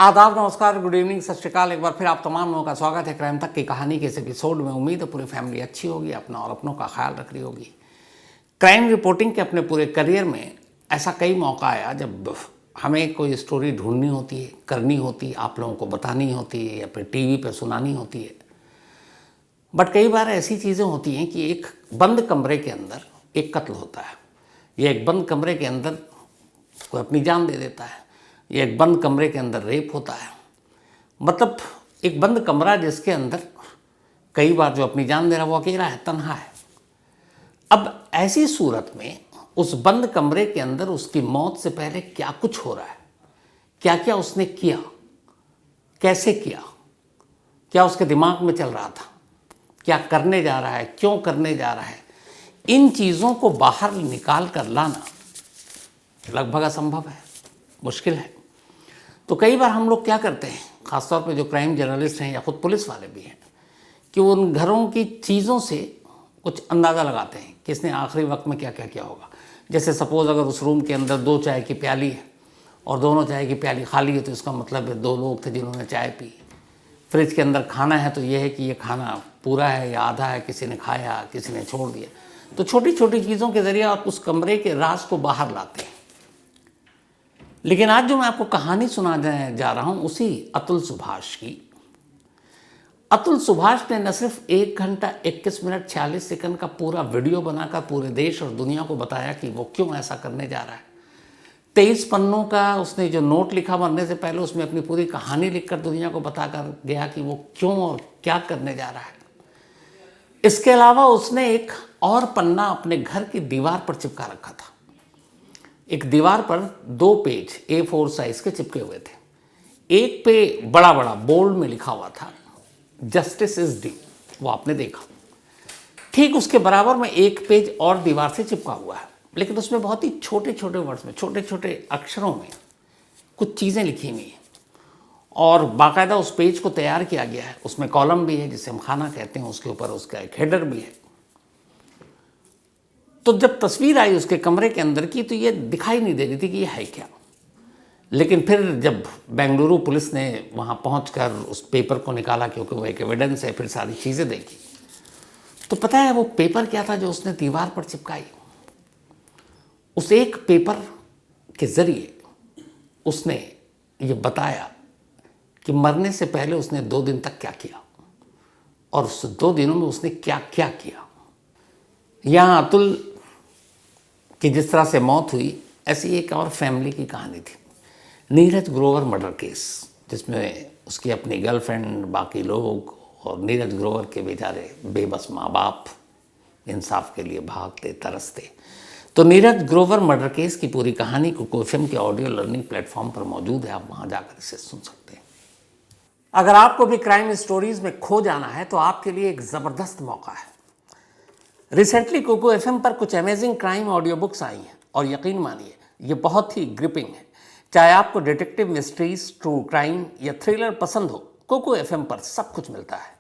आदाब, नमस्कार, good evening, सत श्रीकाल। एक बार फिर आप तमाम लोगों का स्वागत है क्राइम तक की कहानी के इस एपिसोड में। उम्मीद है पूरी फैमिली अच्छी होगी, अपना और अपनों का ख्याल रख रही होगी। क्राइम रिपोर्टिंग के अपने पूरे करियर में ऐसा कई मौका आया जब हमें कोई स्टोरी ढूंढनी होती है, करनी होती है, आप लोगों को बतानी होती है या फिर टीवी पर सुनानी होती है। बट कई बार ऐसी चीज़ें होती हैं कि एक बंद कमरे के अंदर एक कत्ल होता है, या एक बंद कमरे के अंदर कोई अपनी जान दे देता है, या एक बंद कमरे के अंदर रेप होता है। मतलब एक बंद कमरा जिसके अंदर कई बार जो अपनी जान दे रहा है वो अकेला है, तन्हा है। अब ऐसी सूरत में उस बंद कमरे के अंदर उसकी मौत से पहले क्या कुछ हो रहा है, क्या क्या उसने किया, कैसे किया, क्या उसके दिमाग में चल रहा था, क्या करने जा रहा है, क्यों करने जा रहा है, इन चीज़ों को बाहर निकाल कर लाना लगभग असंभव है, मुश्किल है। तो कई बार हम लोग क्या करते हैं, ख़ासतौर पे जो क्राइम जर्नलिस्ट हैं या खुद पुलिस वाले भी हैं, कि वो उन घरों की चीज़ों से कुछ अंदाज़ा लगाते हैं कि इसने आखिरी वक्त में क्या क्या किया होगा। जैसे सपोज़ अगर उस रूम के अंदर 2 चाय की प्याली है और दोनों चाय की प्याली खाली है, तो इसका मतलब है 2 लोग थे जिन्होंने चाय पी। फ्रिज के अंदर खाना है तो ये है कि ये खाना पूरा है या आधा है, किसी ने खाया, किसी ने छोड़ दिया। तो छोटी छोटी चीज़ों के ज़रिए आप उस कमरे के राज को बाहर लाते हैं। लेकिन आज जो मैं आपको कहानी सुनाने जा रहा हूँ उसी अतुल सुभाष की। अतुल सुभाष ने न सिर्फ 1 घंटा 21 मिनट 46 सेकंड का पूरा वीडियो बनाकर पूरे देश और दुनिया को बताया कि वो क्यों ऐसा करने जा रहा है। 23 पन्नों का उसने जो नोट लिखा मरने से पहले, उसमें अपनी पूरी कहानी लिखकर दुनिया को बताकर गया कि वो क्यों और क्या करने जा रहा है। इसके अलावा उसने एक और पन्ना अपने घर की दीवार पर चिपका रखा था। एक दीवार पर 2 पेज A4 साइज के चिपके हुए थे। एक पे बड़ा बड़ा बोल्ड में लिखा हुआ था जस्टिस इज डी, वो आपने देखा। ठीक उसके बराबर में एक पेज और दीवार से चिपका हुआ है, लेकिन उसमें बहुत ही छोटे छोटे वर्ड्स में, छोटे छोटे अक्षरों में कुछ चीज़ें लिखी हुई हैं और बाकायदा उस पेज को तैयार किया गया है। उसमें कॉलम भी है जिसे हम खाना कहते हैं, उसके ऊपर उसका एक हेडर भी है। तो जब तस्वीर आई उसके कमरे के अंदर की तो ये दिखाई नहीं दे रही थी कि ये है क्या। लेकिन फिर जब बेंगलुरु पुलिस ने वहाँ पहुंचकर उस पेपर को निकाला, क्योंकि वो एक एविडेंस है, फिर सारी चीज़ें देखी, तो पता है वो पेपर क्या था जो उसने दीवार पर चिपकाई। उस एक पेपर के ज़रिए उसने ये बताया कि मरने से पहले उसने 2 दिन तक क्या किया और उस 2 दिनों में उसने क्या क्या किया। यहाँ अतुल कि जिस तरह से मौत हुई, ऐसी एक और फैमिली की कहानी थी, नीरज ग्रोवर मर्डर केस, जिसमें उसकी अपनी गर्लफ्रेंड, बाकी लोग और नीरज ग्रोवर के बेचारे बेबस माँ बाप इंसाफ के लिए भागते तरसते। तो नीरज ग्रोवर मर्डर केस की पूरी कहानी कुकू एफएम के ऑडियो लर्निंग प्लेटफॉर्म पर मौजूद है, आप वहाँ जाकर इसे सुन सकते हैं। अगर आपको भी क्राइम स्टोरीज में खो जाना है तो आपके लिए एक ज़बरदस्त मौका है। रिसेंटली कुकू एफएम पर कुछ amazing crime audio books I हैं और यकीन मानिए ये बहुत ही ग्रिपिंग है। चाहे आपको डिटेक्टिव मिस्ट्रीज, ट्रू क्राइम या थ्रिलर पसंद हो, कुकू एफएम पर सब कुछ मिलता है।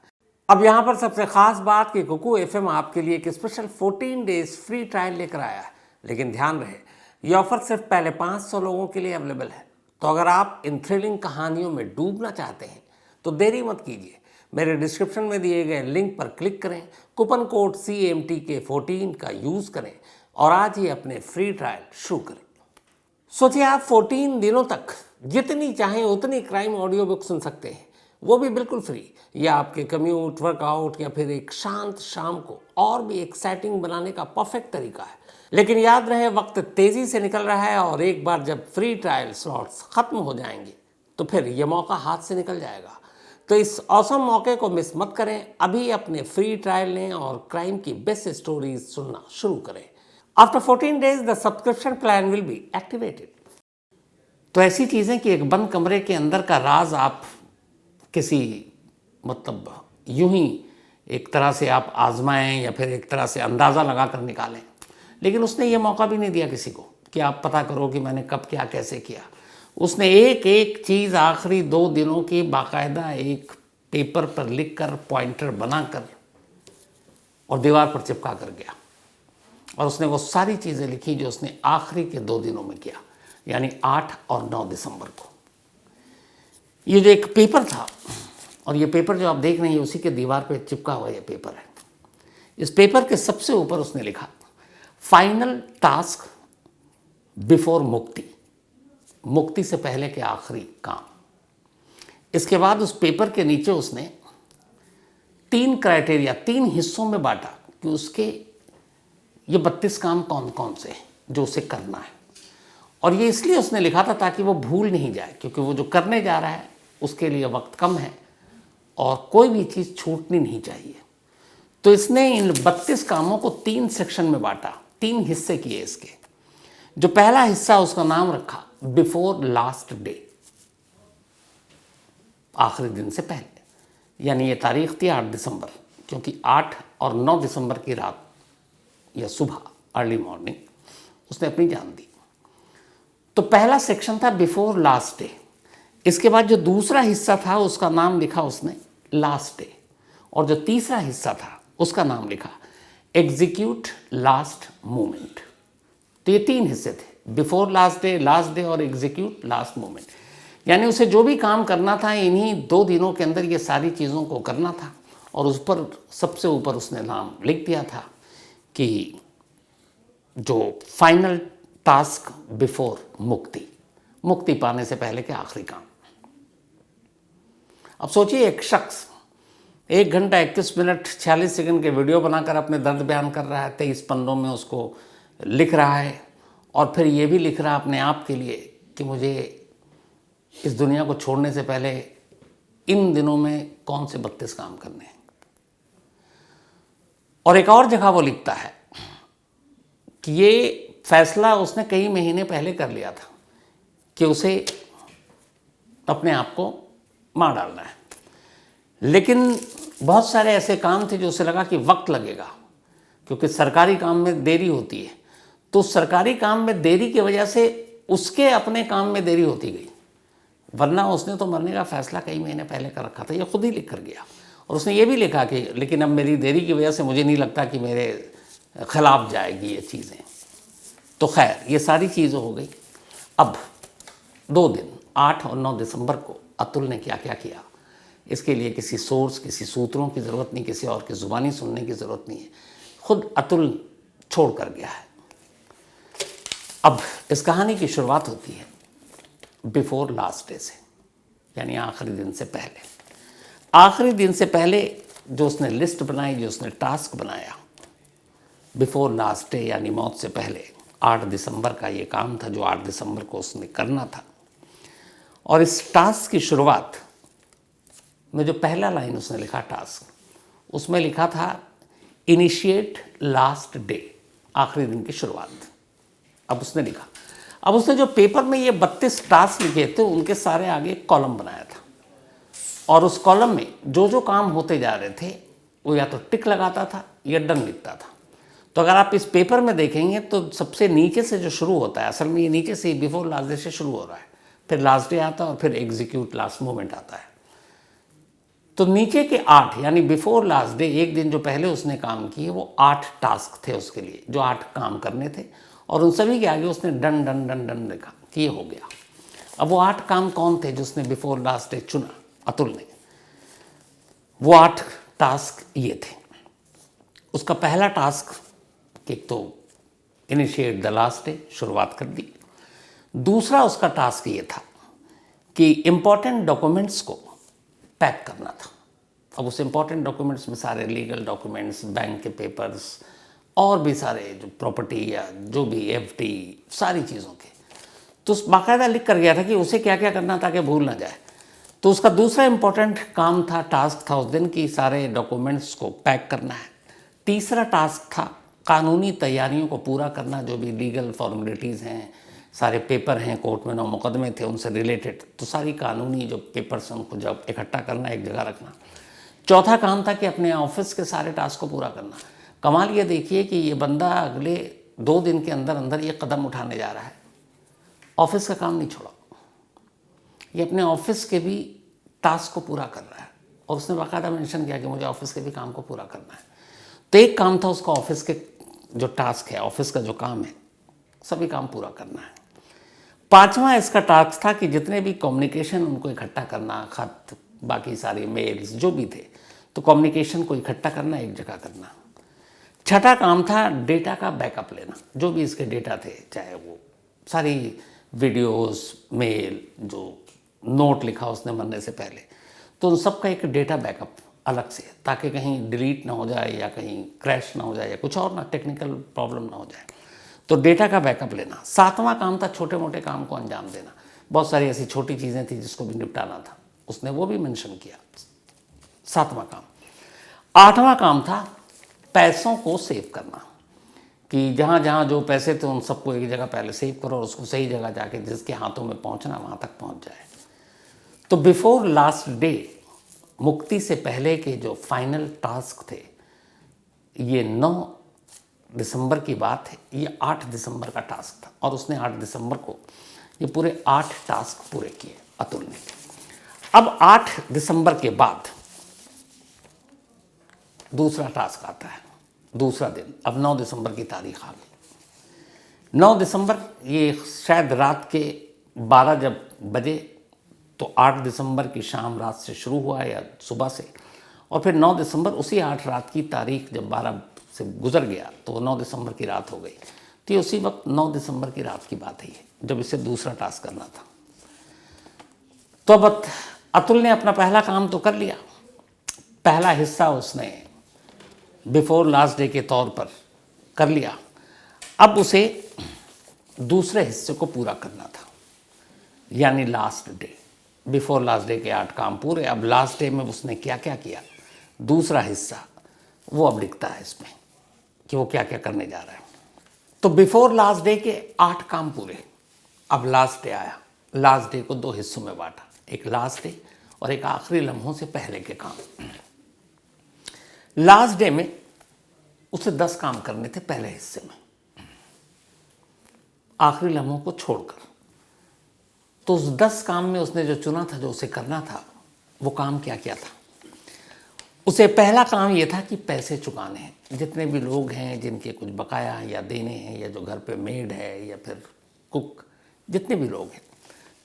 अब यहाँ पर सबसे खास बात कि कुकू एफएम आपके लिए एक स्पेशल 14 डेज फ्री ट्रायल लेकर आया है। लेकिन ध्यान रहे, ये ऑफर सिर्फ पहले 500 लोगों के लिए अवेलेबल है। तो अगर आप इन थ्रिलिंग कहानियों में डूबना चाहते हैं तो देरी मत कीजिए, मेरे डिस्क्रिप्शन में दिए गए लिंक पर क्लिक करें, कूपन कोड CMTK14 का यूज़ करें और आज ही अपने फ्री ट्रायल शुरू करें। सोचिए, आप 14 दिनों तक जितनी चाहें उतनी क्राइम ऑडियो बुक सुन सकते हैं, वो भी बिल्कुल फ्री। या आपके कम्यूट, वर्कआउट या फिर एक शांत शाम को और भी एक्साइटिंग बनाने का परफेक्ट तरीका है। लेकिन याद रहे, वक्त तेज़ी से निकल रहा है और एक बार जब फ्री ट्रायल स्लॉट्स ख़त्म हो जाएंगे तो फिर ये मौका हाथ से निकल जाएगा। तो इस औसम मौके को मिस मत करें, अभी अपने फ्री ट्रायल लें और क्राइम की बेस्ट स्टोरीज सुनना शुरू करें। After 14 days the subscription plan will be activated. तो ऐसी चीज़ें कि एक बंद कमरे के अंदर का राज आप किसी मतलब यूं ही एक तरह से आप आजमाएं या फिर एक तरह से अंदाज़ा लगा कर निकालें। लेकिन उसने ये मौका भी नहीं दिया किसी को कि आप पता करो कि मैंने कब क्या कैसे किया। उसने एक एक चीज़ आखिरी 2 दिनों की बाकायदा एक पेपर पर लिखकर, पॉइंटर बनाकर और दीवार पर चिपका कर गया। और उसने वो सारी चीज़ें लिखी जो उसने आखिरी के 2 दिनों में किया, यानी 8 और 9 दिसंबर को। ये जो एक पेपर था, और ये पेपर जो आप देख रहे हैं उसी के दीवार पे चिपका हुआ ये पेपर है। इस पेपर के सबसे ऊपर उसने लिखा, फाइनल टास्क बिफोर मुक्ति, मुक्ति से पहले के आखिरी काम। इसके बाद उस पेपर के नीचे उसने 3 क्राइटेरिया 3 हिस्सों में बांटा कि उसके ये 32 काम कौन कौन से हैं जो उसे करना है। और ये इसलिए उसने लिखा था ताकि वो भूल नहीं जाए, क्योंकि वो जो करने जा रहा है उसके लिए वक्त कम है और कोई भी चीज़ छूटनी नहीं चाहिए। तो इसने इन 32 कामों को 3 सेक्शन में बांटा, 3 हिस्से किए इसके। जो पहला हिस्सा उसका नाम रखा बिफोर लास्ट डे, आखिरी दिन से पहले, यानी ये तारीख थी 8 दिसंबर, क्योंकि 8 और 9 दिसंबर की रात या सुबह अर्ली मॉर्निंग उसने अपनी जान दी। तो पहला सेक्शन था बिफोर लास्ट डे। इसके बाद जो दूसरा हिस्सा था उसका नाम लिखा उसने लास्ट डे, और जो तीसरा हिस्सा था उसका नाम लिखा एग्जीक्यूट लास्ट मोमेंट। तो ये 3 हिस्से थे, बिफोर लास्ट डे और एग्जीक्यूट लास्ट मोमेंट। यानी उसे जो भी काम करना था इन्हीं 2 दिनों के अंदर ये सारी चीज़ों को करना था। और उस पर सबसे ऊपर उसने नाम लिख दिया था कि जो फाइनल टास्क बिफोर मुक्ति, मुक्ति पाने से पहले के आखिरी काम। अब सोचिए, एक शख्स 1 घंटा 31 मिनट 46 सेकंड के वीडियो बनाकर अपने दर्द बयान कर रहा है, 23 पन्नों में उसको लिख रहा है, और फिर ये भी लिख रहा है अपने आप के लिए कि मुझे इस दुनिया को छोड़ने से पहले इन दिनों में कौन से 32 काम करने हैं। और एक और जगह वो लिखता है कि ये फैसला उसने कई महीने पहले कर लिया था कि उसे अपने आप को मार डालना है, लेकिन बहुत सारे ऐसे काम थे जो उसे लगा कि वक्त लगेगा, क्योंकि सरकारी काम में देरी होती है। तो सरकारी काम में देरी की वजह से उसके अपने काम में देरी होती गई, वरना उसने तो मरने का फैसला कई महीने पहले कर रखा था। ये खुद ही लिख कर गया। और उसने ये भी लिखा कि लेकिन अब मेरी देरी की वजह से मुझे नहीं लगता कि मेरे खिलाफ जाएगी ये चीज़ें। तो खैर ये सारी चीज़ें हो गई। अब 2 दिन 8 और 9 दिसंबर को अतुल ने क्या क्या किया, इसके लिए किसी सोर्स, किसी सूत्रों की ज़रूरत नहीं, किसी और की ज़ुबानी सुनने की ज़रूरत नहीं है, खुद अतुल छोड़ कर गया है। अब इस कहानी की शुरुआत होती है बिफोर लास्ट डे से, यानी आखिरी दिन से पहले। आखिरी दिन से पहले जो उसने लिस्ट बनाई, जो उसने टास्क बनाया, बिफोर लास्ट डे यानी मौत से पहले 8 दिसंबर का ये काम था जो 8 दिसंबर को उसने करना था। और इस टास्क की शुरुआत में जो पहला लाइन उसने लिखा टास्क, उसमें लिखा था इनिशिएट लास्ट डे, आखिरी दिन की शुरुआत। अब उसने लिखा, अब उसने जो पेपर में ये 32 टास्क लिखे थे उनके सारे आगे कॉलम बनाया था, और उस कॉलम में जो जो काम होते जा रहे थे वो या तो टिक लगाता था या डन लिखता था। तो अगर आप इस पेपर में देखेंगे तो सबसे नीचे से जो शुरू होता है, असल में ये नीचे से बिफोर लास्ट डे से शुरू हो रहा है, फिर लास्ट डे आता है और फिर एग्जीक्यूट लास्ट मोमेंट आता है। तो नीचे के 8 यानी बिफोर लास्ट डे, एक दिन जो पहले उसने काम किए, वो 8 टास्क थे उसके लिए, जो 8 काम करने थे, और उन सभी के आगे उसने डन डन डन डन लिखा कि ये हो गया। अब वो 8 काम कौन थे जो उसने बिफोर लास्ट डे चुना अतुल ने? वो 8 टास्क ये थे। उसका पहला टास्क, एक तो इनिशिएट द लास्ट डे, शुरुआत कर दी। दूसरा उसका टास्क ये था कि इम्पॉर्टेंट डॉक्यूमेंट्स को पैक करना था। अब उस इम्पॉर्टेंट डॉक्यूमेंट्स में सारे लीगल डॉक्यूमेंट्स, बैंक के पेपर्स, और भी सारे जो प्रॉपर्टी या जो भी FD, सारी चीज़ों के, तो उस बाकायदा लिख कर गया था कि उसे क्या क्या करना ताकि भूल ना जाए। तो उसका दूसरा इम्पॉर्टेंट काम था, टास्क था उस दिन की सारे डॉक्यूमेंट्स को पैक करना है। तीसरा टास्क था कानूनी तैयारियों को पूरा करना, जो भी लीगल फॉर्मेलिटीज़ हैं, सारे पेपर हैं, कोर्ट में 9 मुकदमे थे उनसे रिलेटेड, तो सारी कानूनी जो पेपर्स हैं उनको जब इकट्ठा करना, एक जगह रखना। चौथा काम था कि अपने ऑफिस के सारे टास्क को पूरा करना। कमाल ये देखिए कि ये बंदा अगले 2 दिन के अंदर अंदर ये कदम उठाने जा रहा है, ऑफिस का काम नहीं छोड़ा, ये अपने ऑफिस के भी टास्क को पूरा कर रहा है। और उसने बाकायदा मेंशन किया कि मुझे ऑफिस के भी काम को पूरा करना है। तो एक काम था उसका ऑफिस के जो टास्क है, ऑफिस का जो काम है, सभी काम पूरा करना है। पांचवा इसका टास्क था कि जितने भी कम्युनिकेशन उनको इकट्ठा करना, खत, बाकी सारे मेल्स जो भी थे, तो कम्युनिकेशन को इकट्ठा करना, एक जगह करना। छठा काम था डेटा का बैकअप लेना, जो भी इसके डेटा थे, चाहे वो सारी वीडियोस, मेल, जो नोट लिखा उसने मरने से पहले, तो उन सब का एक डेटा बैकअप अलग से, ताकि कहीं डिलीट ना हो जाए या कहीं क्रैश ना हो जाए या कुछ और ना टेक्निकल प्रॉब्लम ना हो जाए, तो डेटा का बैकअप लेना। सातवां काम था छोटे मोटे काम को अंजाम देना। बहुत सारी ऐसी छोटी चीज़ें थी जिसको भी निपटाना था, उसने वो भी मेंशन किया, सातवां काम। आठवां काम था पैसों को सेव करना, कि जहाँ जहाँ जो पैसे थे उन सबको एक जगह पहले सेव करो और उसको सही जगह जाके जिसके हाथों में पहुँचना वहाँ तक पहुँच जाए। तो बिफोर लास्ट डे, मुक्ति से पहले के जो फाइनल टास्क थे, ये 9 दिसंबर की बात है, ये 8 दिसंबर का टास्क था और उसने 8 दिसंबर को ये पूरे 8 टास्क पूरे किए अतुल ने। अब 8 दिसंबर के बाद दूसरा टास्क आता है, दूसरा दिन। अब 9 दिसंबर की तारीख आ गई। 9 दिसंबर ये शायद रात के 12 जब बजे, तो 8 दिसंबर की शाम रात से शुरू हुआ या सुबह से, और फिर 9 दिसंबर उसी 8 रात की तारीख जब 12 से गुजर गया तो 9 दिसंबर की रात हो गई। तो ये उसी वक्त 9 दिसंबर की रात की बात है जब इसे दूसरा टास्क करना था। तो अब अतुल ने अपना पहला काम तो कर लिया, पहला हिस्सा उसने बिफोर लास्ट डे के तौर पर कर लिया। अब उसे दूसरे हिस्से को पूरा करना था, यानी last day. Before last day के 8 काम पूरे, अब लास्ट डे में उसने क्या क्या किया, दूसरा हिस्सा, वो अब लिखता है इसमें कि वो क्या क्या करने जा रहा है। तो बिफोर लास्ट डे के 8 काम पूरे, अब लास्ट डे आया। लास्ट डे को 2 हिस्सों में बांटा, एक लास्ट डे और एक आखिरी लम्हों से पहले के काम। लास्ट डे में उसे 10 काम करने थे पहले हिस्से में, आखिरी लम्हों को छोड़कर। तो उस 10 काम में उसने जो चुना था, जो उसे करना था, वो काम क्या क्या था। उसे पहला काम ये था कि पैसे चुकाने हैं। जितने भी लोग हैं जिनके कुछ बकाया हैं या देने हैं, या जो घर पे मेड है या फिर कुक, जितने भी लोग हैं,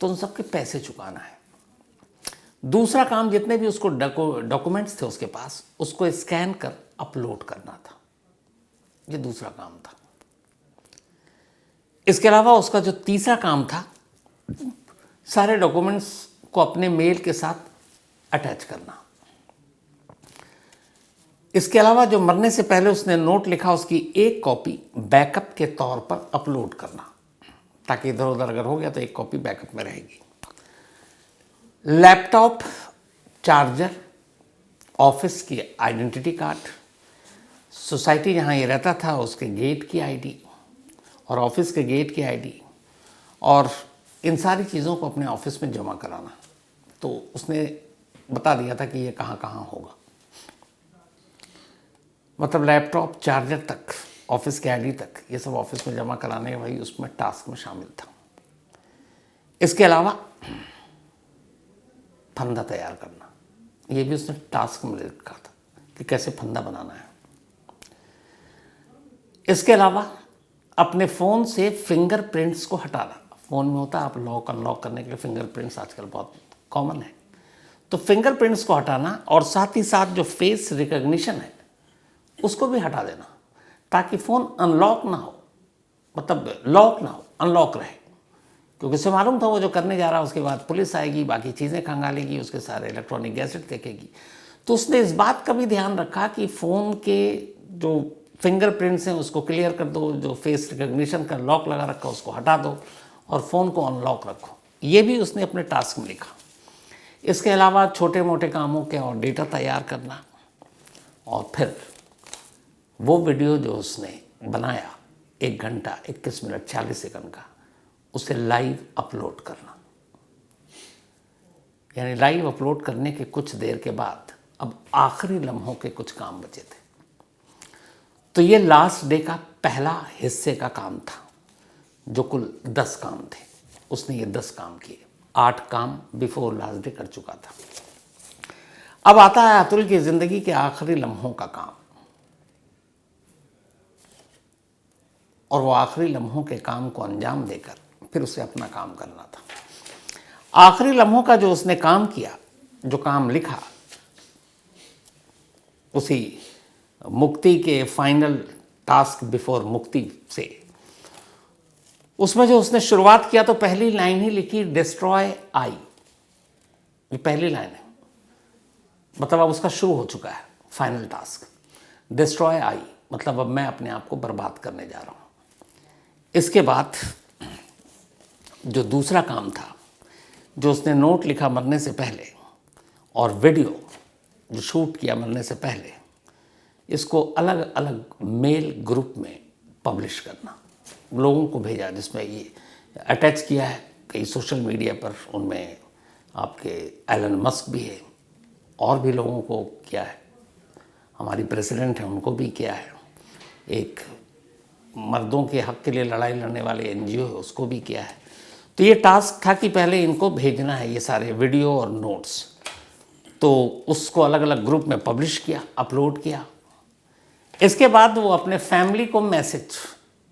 तो उन सबके पैसे चुकाना है। दूसरा काम, जितने भी उसको डॉक्यूमेंट्स थे उसके पास, उसको स्कैन कर अपलोड करना था। ये दूसरा काम था। इसके अलावा उसका जो तीसरा काम था, सारे डॉक्यूमेंट्स को अपने मेल के साथ अटैच करना। इसके अलावा जो मरने से पहले उसने नोट लिखा, उसकी एक कॉपी बैकअप के तौर पर अपलोड करना, ताकि इधर उधर अगर हो गया तो एक कॉपी बैकअप में रहेगी। लैपटॉप, चार्जर, ऑफिस की आइडेंटिटी कार्ड, सोसाइटी जहाँ ये रहता था उसके गेट की आईडी और ऑफिस के गेट की आईडी, और इन सारी चीज़ों को अपने ऑफिस में जमा कराना। तो उसने बता दिया था कि ये कहाँ कहाँ होगा, मतलब लैपटॉप, चार्जर तक, ऑफिस के आईडी तक, ये सब ऑफिस में जमा कराने का भाई उसमें टास्क में शामिल था। इसके अलावा फंदा तैयार करना, ये भी उसने टास्क में लिखा था कि कैसे फंदा बनाना है। इसके अलावा अपने फ़ोन से फिंगरप्रिंट्स को हटाना। फ़ोन में होता है, आप लॉक अनलॉक करने के लिए फिंगरप्रिंट्स आजकल बहुत कॉमन है, तो फिंगरप्रिंट्स को हटाना, और साथ ही साथ जो फेस रिकॉग्निशन है उसको भी हटा देना, ताकि फ़ोन अनलॉक ना हो, मतलब लॉक ना हो, अनलॉक रहे। क्योंकि उसे मालूम था वो जो करने जा रहा है, उसके बाद पुलिस आएगी, बाकी चीज़ें खंगालेगी, उसके सारे इलेक्ट्रॉनिक गैजेट देखेगी। तो उसने इस बात का भी ध्यान रखा कि फ़ोन के जो फिंगरप्रिंट्स हैं उसको क्लियर कर दो, जो फेस रिकॉग्निशन का लॉक लगा रखा उसको हटा दो, और फ़ोन को अनलॉक रखो। ये भी उसने अपने टास्क में लिखा। इसके अलावा छोटे मोटे कामों के और डेटा तैयार करना, और फिर वो वीडियो जो उसने बनाया 1 घंटा 21 मिनट 40 सेकंड का, उसे लाइव अपलोड करना। यानी लाइव अपलोड करने के कुछ देर के बाद अब आखिरी लम्हों के कुछ काम बचे थे। तो ये लास्ट डे का पहला हिस्से का काम था, जो कुल 10 काम थे। उसने ये 10 काम किए, 8 काम बिफोर लास्ट डे कर चुका था। अब आता है अतुल की जिंदगी के आखिरी लम्हों का काम, और वो आखिरी लम्हों के काम को अंजाम देकर फिर उसे अपना काम करना था। आखिरी लम्हों का जो उसने काम किया, जो काम लिखा, उसी मुक्ति के फाइनल टास्क बिफोर मुक्ति से, उसमें जो उसने शुरुआत किया तो पहली लाइन ही लिखी, डिस्ट्रॉय आई। ये पहली लाइन है, मतलब अब उसका शुरू हो चुका है फाइनल टास्क। डिस्ट्रॉय आई मतलब अब मैं अपने आप को बर्बाद करने जा रहा हूँ। इसके बाद जो दूसरा काम था, जो उसने नोट लिखा मरने से पहले और वीडियो जो शूट किया मरने से पहले, इसको अलग अलग मेल ग्रुप में पब्लिश करना, लोगों को भेजा, जिसमें ये अटैच किया है कई सोशल मीडिया पर। उनमें आपके एलन मस्क भी है, और भी लोगों को किया है, हमारी प्रेसिडेंट है उनको भी किया है, एक मर्दों के हक के लिए लड़ाई लड़ने वाले एनजीओ है उसको भी किया है। तो ये टास्क था कि पहले इनको भेजना है ये सारे वीडियो और नोट्स। तो उसको अलग अलग ग्रुप में पब्लिश किया, अपलोड किया। इसके बाद वो अपने फैमिली को मैसेज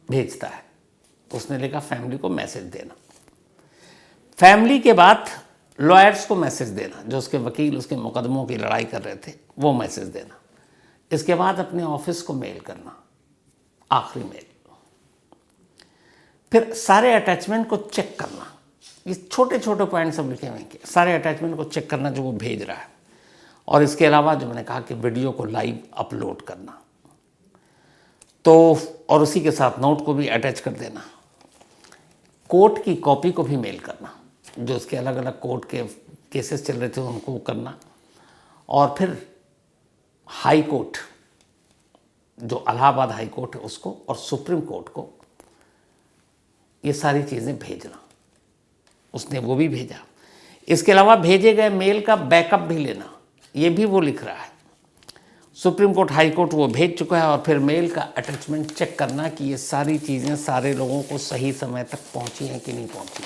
भेजता है। उसने लिखा फैमिली को मैसेज देना। फैमिली के बाद लॉयर्स को मैसेज देना, जो उसके वकील उसके मुकदमों की लड़ाई कर रहे थे, वो मैसेज देना। इसके बाद अपने ऑफिस को मेल करना, आखिरी मेल। फिर सारे अटैचमेंट को चेक करना। ये छोटे छोटे पॉइंट सब लिखे हुए हैं कि सारे अटैचमेंट को चेक करना जो वो भेज रहा है। और इसके अलावा जो मैंने कहा कि वीडियो को लाइव अपलोड करना, तो और उसी के साथ नोट को भी अटैच कर देना। कोर्ट की कॉपी को भी मेल करना, जो उसके अलग अलग कोर्ट के केसेस चल रहे थे उनको करना। और फिर हाई कोर्ट, जो इलाहाबाद हाई कोर्ट है उसको, और सुप्रीम कोर्ट को ये सारी चीज़ें भेजना। उसने वो भी भेजा। इसके अलावा भेजे गए मेल का बैकअप भी लेना, ये भी वो लिख रहा है। सुप्रीम कोर्ट हाई कोर्ट वो भेज चुका है। और फिर मेल का अटैचमेंट चेक करना कि ये सारी चीज़ें सारे लोगों को सही समय तक पहुंची हैं कि नहीं पहुंची।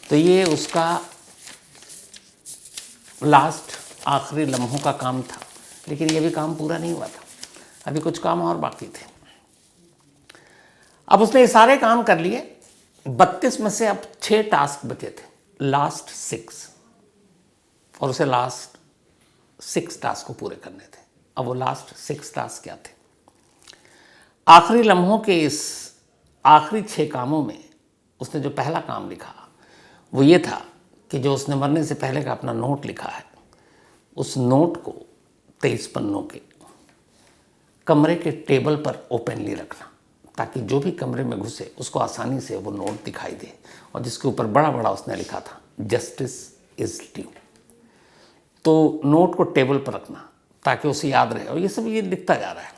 तो ये उसका लास्ट आखिरी लम्हों का काम था। लेकिन ये भी काम पूरा नहीं हुआ था, अभी कुछ काम और बाकी थे। अब उसने ये सारे काम कर लिए। 32 में से अब 6 टास्क बचे थे, लास्ट 6, और उसे लास्ट 6 टास्क को पूरे करने थे। अब वो लास्ट 6 टास्क क्या थे? आखिरी लम्हों के इस आखिरी 6 कामों में उसने जो पहला काम लिखा वो ये था कि जो उसने मरने से पहले का अपना नोट लिखा है, उस नोट को 23 पन्नों के कमरे के टेबल पर ओपनली रखना, ताकि जो भी कमरे में घुसे उसको आसानी से वो नोट दिखाई दे। और जिसके ऊपर बड़ा बड़ा उसने लिखा था, जस्टिस इज ड्यू। तो नोट को टेबल पर रखना ताकि उसे याद रहे। और ये सब ये लिखता जा रहा है।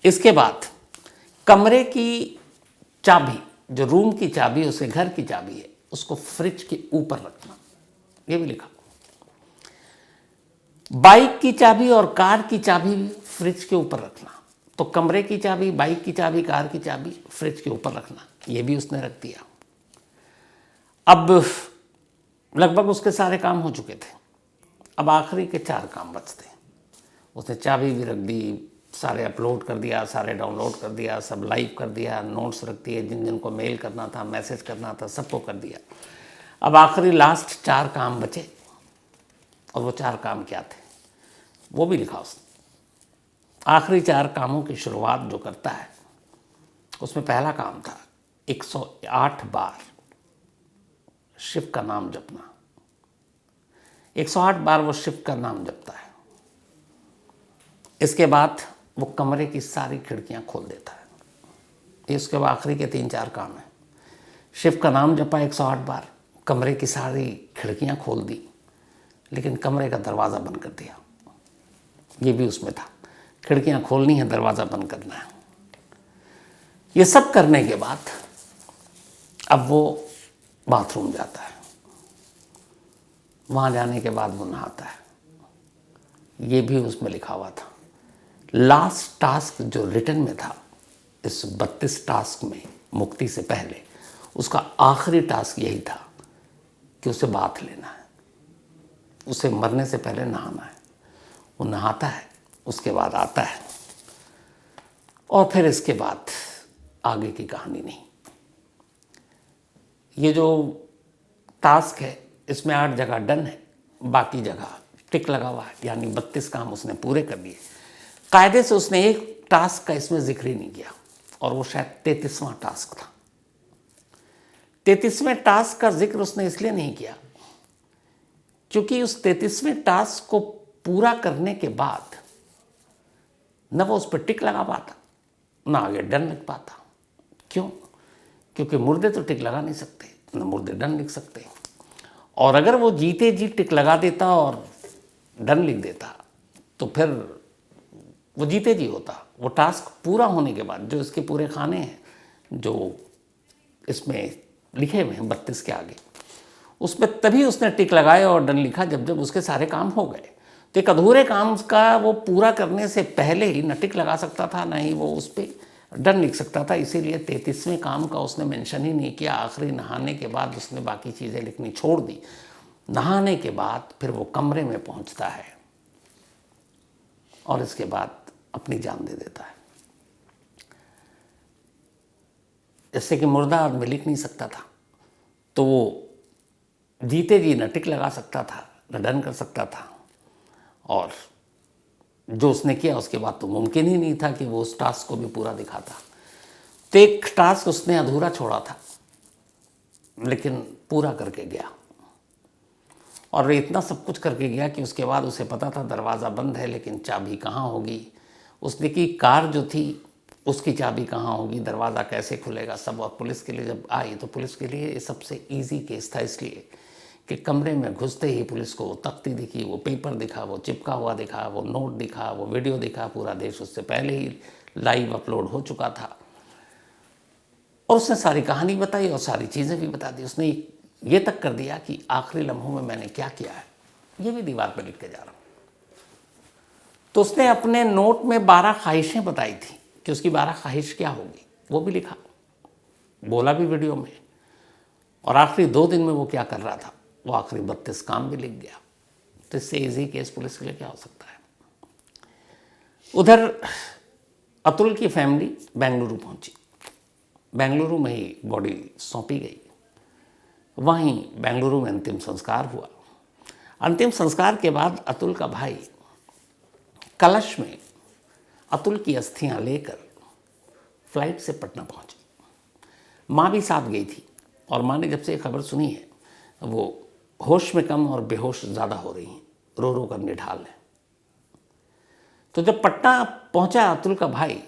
इसके बाद कमरे की चाबी, जो रूम की चाबी उसके घर की चाबी है, उसको फ्रिज के ऊपर रखना, ये भी लिखा। बाइक की चाबी और कार की चाबी भी फ्रिज के ऊपर रखना। तो कमरे की चाबी, बाइक की चाबी, कार की चाबी फ्रिज के ऊपर रखना, ये भी उसने रख दिया। अब लगभग उसके सारे काम हो चुके थे। अब आखिरी के 4 काम बचते। उसने चाबी भी रख दी, सारे अपलोड कर दिया, सारे डाउनलोड कर दिया, सब लाइव कर दिया, नोट्स रख दिए, जिन जिन को मेल करना था, मैसेज करना था, सबको कर दिया। अब आखिरी लास्ट 4 काम बचे। और वो 4 काम क्या थे वो भी लिखा उसने। आखिरी 4 कामों की शुरुआत जो करता है, उसमें पहला काम था 108 बार शिव का नाम जपना। 108 बार वो शिव का नाम जपता है। इसके बाद वो कमरे की सारी खिड़कियां खोल देता है। ये उसके बाद आखिरी के 3-4 काम हैं। शिव का नाम जपा 108 बार, कमरे की सारी खिड़कियां खोल दी, लेकिन कमरे का दरवाज़ा बंद कर दिया। ये भी उसमें था, खिड़कियां खोलनी है, दरवाज़ा बंद करना है। ये सब करने के बाद अब वो बाथरूम जाता है। वहाँ जाने के बाद वो नहाता है। ये भी उसमें लिखा हुआ था। लास्ट टास्क जो रिटर्न में था इस 32 टास्क में, मुक्ति से पहले, उसका आखिरी टास्क यही था कि उसे बाथ लेना है, उसे मरने से पहले नहाना है। वो नहाता है, उसके बाद आता है, और फिर इसके बाद आगे की कहानी नहीं। ये जो टास्क है इसमें 8 जगह डन है, बाकी जगह टिक लगा हुआ है, यानी 32 काम उसने पूरे कर दिए। कायदे से उसने एक टास्क का इसमें जिक्र ही नहीं किया, और वो शायद 33वां टास्क था। 33वें टास्क का जिक्र उसने इसलिए नहीं किया क्योंकि उस 33वें टास्क को पूरा करने के बाद न वो उस पर टिक लगा पाता, ना आगे डन लिख पाता। क्यों? क्योंकि मुर्दे तो टिक लगा नहीं सकते, न मुर्दे डन लिख सकते। और अगर वो जीते जी टिक लगा देता और डन लिख देता तो फिर वो जीते जी होता। वो टास्क पूरा होने के बाद जो इसके पूरे खाने हैं जो इसमें लिखे हुए हैं 32 के आगे, उसमें तभी उसने टिक लगाया और डन लिखा जब जब उसके सारे काम हो गए। तो एक अधूरे काम का वो पूरा करने से पहले ही न टिक लगा सकता था, ना ही वो उस पर डन लिख सकता था। इसीलिए 33वें काम का उसने मेंशन ही नहीं किया। आखिरी नहाने के बाद उसने बाकी चीज़ें लिखनी छोड़ दी। नहाने के बाद फिर वो कमरे में पहुंचता है और इसके बाद अपनी जान दे देता है। जैसे कि मुर्दा आदमी लिख नहीं सकता था, तो वो जीते जी न टिक लगा सकता था, न डन कर सकता था, और जो उसने किया उसके बाद तो मुमकिन ही नहीं था कि वो उस टास्क को भी पूरा दिखाता। तो एक टास्क उसने अधूरा छोड़ा था, लेकिन पूरा करके गया। और वे इतना सब कुछ करके गया कि उसके बाद उसे पता था दरवाज़ा बंद है, लेकिन चाबी कहाँ होगी। उसने की कार जो थी उसकी चाबी कहाँ होगी, दरवाज़ा कैसे खुलेगा, सब। और पुलिस के लिए जब आई तो पुलिस के लिए ये सबसे ईजी केस था, इसलिए कि कमरे में घुसते ही पुलिस को वो तख्ती दिखी, वो पेपर दिखा, वो चिपका हुआ दिखा, वो नोट दिखा, वो वीडियो दिखा। पूरा देश उससे पहले ही लाइव अपलोड हो चुका था, और उसने सारी कहानी बताई और सारी चीज़ें भी बता दी। उसने ये तक कर दिया कि आखिरी लम्हों में मैंने क्या किया है, ये भी दीवार पर लिख के जा रहा हूँ। तो उसने अपने नोट में 12 ख्वाहिशें बताई थी कि उसकी 12 ख्वाहिश क्या होगी, वो भी लिखा, बोला भी वीडियो में। और आखिरी 2 दिन में वो क्या कर रहा था, वो आखिरी 32 काम भी लिख गया। तो इससे ईजी केस पुलिस के लिए क्या हो सकता है। उधर अतुल की फैमिली बेंगलुरु पहुंची। बेंगलुरु में ही बॉडी सौंपी गई। वहीं बेंगलुरु में अंतिम संस्कार हुआ। अंतिम संस्कार के बाद अतुल का भाई कलश में अतुल की अस्थियां लेकर फ्लाइट से पटना पहुंचे। माँ भी साथ गई थी, और माँ ने जब से खबर सुनी है वो होश में कम और बेहोश ज़्यादा हो रही हैं, रो रो कर निढाल है। तो जब पटना पहुंचा अतुल का भाई,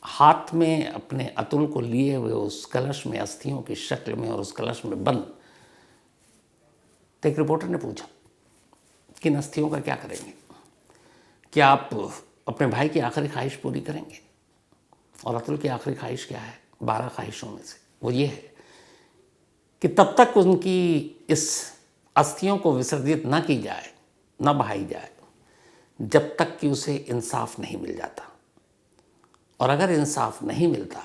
हाथ में अपने अतुल को लिए हुए उस कलश में अस्थियों की शक्ल में और उस कलश में बंद, तो एक रिपोर्टर ने पूछा कि इन अस्थियों का क्या करेंगे, क्या आप अपने भाई की आखिरी ख्वाहिश पूरी करेंगे। और अतुल की आखिरी ख्वाहिश क्या है, 12 ख्वाहिशों में से वो ये है कि तब तक उनकी इस अस्थियों को विसर्जित न की जाए, न बहाई जाए, जब तक कि उसे इंसाफ नहीं मिल जाता। और अगर इंसाफ नहीं मिलता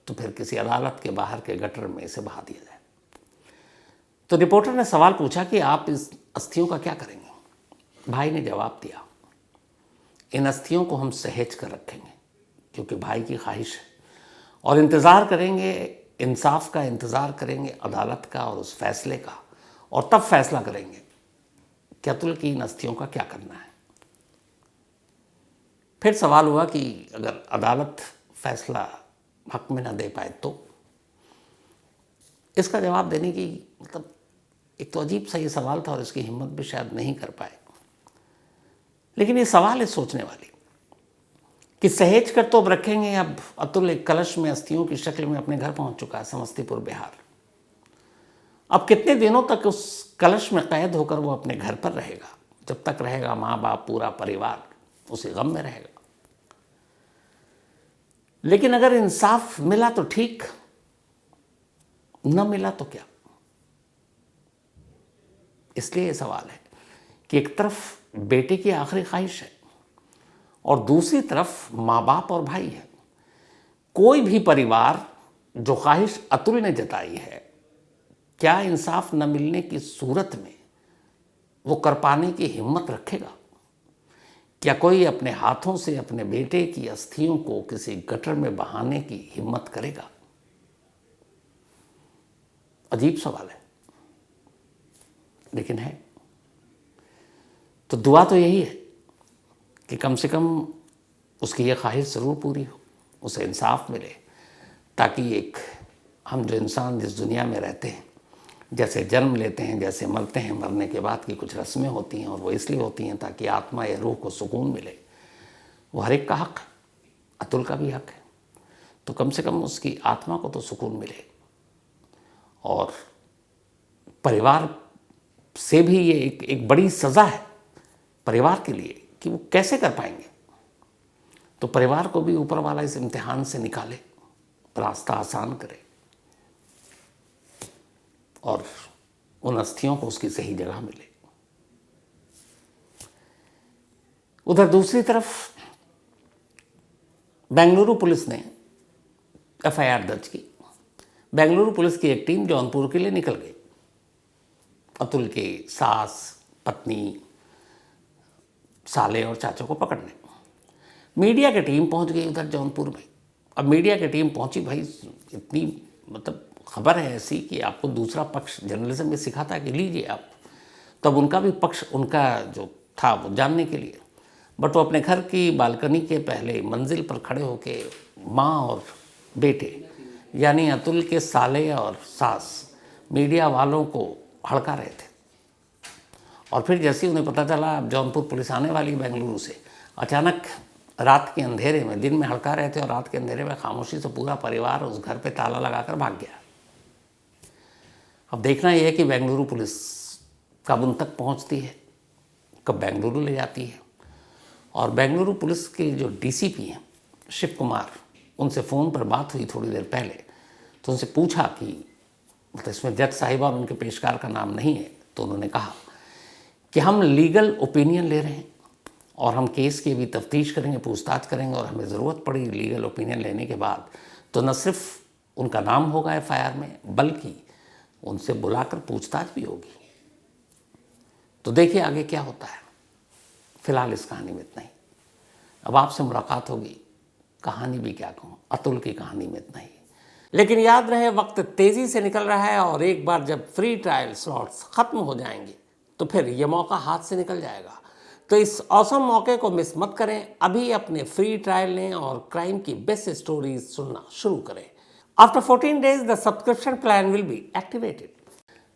तो फिर किसी अदालत के बाहर के गटर में इसे बहा दिया जाए। तो रिपोर्टर ने सवाल पूछा कि आप इस अस्थियों का क्या करेंगे। भाई ने जवाब दिया, इन अस्थियों को हम सहेज कर रखेंगे, क्योंकि भाई की ख्वाहिश है, और इंतज़ार करेंगे, इंसाफ का इंतज़ार करेंगे, अदालत का और उस फैसले का, और तब फैसला करेंगे कि अतुल की इन अस्थियों का क्या करना है। फिर सवाल हुआ कि अगर अदालत फैसला हक में न दे पाए तो। इसका जवाब देने की मतलब एक तो अजीब सा ये सवाल था, और इसकी हिम्मत भी शायद नहीं कर पाए। लेकिन ये सवाल है सोचने वाली कि सहेज कर तो अब रखेंगे। अब अतुल एक कलश में अस्थियों की शक्ल में अपने घर पहुंच चुका है, समस्तीपुर बिहार। अब कितने दिनों तक उस कलश में कैद होकर वो अपने घर पर रहेगा। जब तक रहेगा माँ बाप पूरा परिवार उसी गम में रहेगा। लेकिन अगर इंसाफ मिला तो ठीक, न मिला तो क्या। इसलिए ये सवाल है कि एक तरफ बेटे की आखिरी ख्वाहिश है और दूसरी तरफ माँ बाप और भाई है। कोई भी परिवार जो ख्वाहिश अतुल ने जताई है, क्या इंसाफ न मिलने की सूरत में वो कर पाने की हिम्मत रखेगा। क्या कोई अपने हाथों से अपने बेटे की अस्थियों को किसी गटर में बहाने की हिम्मत करेगा। अजीब सवाल है, लेकिन है। तो दुआ तो यही है कि कम से कम उसकी ये ख्वाहिश ज़रूर पूरी हो, उसे इंसाफ मिले, ताकि एक हम जो इंसान जिस दुनिया में रहते हैं, जैसे जन्म लेते हैं, जैसे मरते हैं, मरने के बाद की कुछ रस्में होती हैं और वो इसलिए होती हैं ताकि आत्मा या रूह को सुकून मिले, वो हर एक का हक है, अतुल का भी हक है। तो कम से कम उसकी आत्मा को तो सुकून मिले। और परिवार से भी ये एक बड़ी सज़ा है परिवार के लिए कि वो कैसे कर पाएंगे। तो परिवार को भी ऊपर वाला इस इम्तिहान से निकाले, रास्ता आसान करे और उन अस्थियों को उसकी सही जगह मिले। उधर दूसरी तरफ बेंगलुरु पुलिस ने एफआईआर दर्ज की। बेंगलुरु पुलिस की एक टीम जौनपुर के लिए निकल गई अतुल के सास, पत्नी, साले और चाचा को पकड़ने। मीडिया की टीम पहुंच गई उधर जौनपुर में। अब मीडिया की टीम पहुंची, भाई इतनी मतलब खबर है ऐसी कि आपको दूसरा पक्ष जर्नलिज्म में सिखाता है कि लीजिए आप, तब उनका भी पक्ष, उनका जो था वो जानने के लिए। बट वो अपने घर की बालकनी के पहले मंजिल पर खड़े होके माँ और बेटे यानी अतुल के साले और सास मीडिया वालों को हड़का रहे थे। और फिर जैसे ही उन्हें पता चला अब जौनपुर पुलिस आने वाली बेंगलुरु से, अचानक रात के अंधेरे में, दिन में हड़का रहे थे और रात के अंधेरे में खामोशी से पूरा परिवार उस घर पे ताला लगाकर भाग गया। अब देखना यह है कि बेंगलुरु पुलिस कब उन तक पहुंचती है, कब बेंगलुरु ले जाती है। और बेंगलुरु पुलिस के जो डीसीपी हैं शिव कुमार, उनसे फ़ोन पर बात हुई थोड़ी देर पहले, तो उनसे पूछा कि मतलब इसमें जज साहिबा और उनके पेशकार का नाम नहीं है। तो उन्होंने कहा कि हम लीगल ओपिनियन ले रहे हैं और हम केस की भी तफ्तीश करेंगे, पूछताछ करेंगे, और हमें ज़रूरत पड़ी लीगल ओपिनियन लेने के बाद तो न सिर्फ उनका नाम होगा एफआईआर में, बल्कि उनसे बुलाकर पूछताछ भी होगी। तो देखिए आगे क्या होता है। फिलहाल इस कहानी में इतना ही। अब आपसे मुलाकात होगी, कहानी भी क्या कहूँ, अतुल की कहानी में इतना ही। लेकिन याद रहे वक्त तेज़ी से निकल रहा है और एक बार जब फ्री ट्रायल स्लॉट्स ख़त्म हो जाएंगे तो फिर ये मौका हाथ से निकल जाएगा। तो इस औसम मौके को मिस मत करें। अभी अपने फ्री ट्रायल लें और क्राइम की बेस्ट स्टोरीज सुनना शुरू करें। After 14 days the subscription plan will be activated.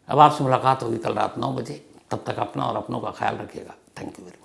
अब आपसे मुलाकात होगी कल रात 9 बजे। तब तक अपना और अपनों का ख्याल रखिएगा। Thank you very much.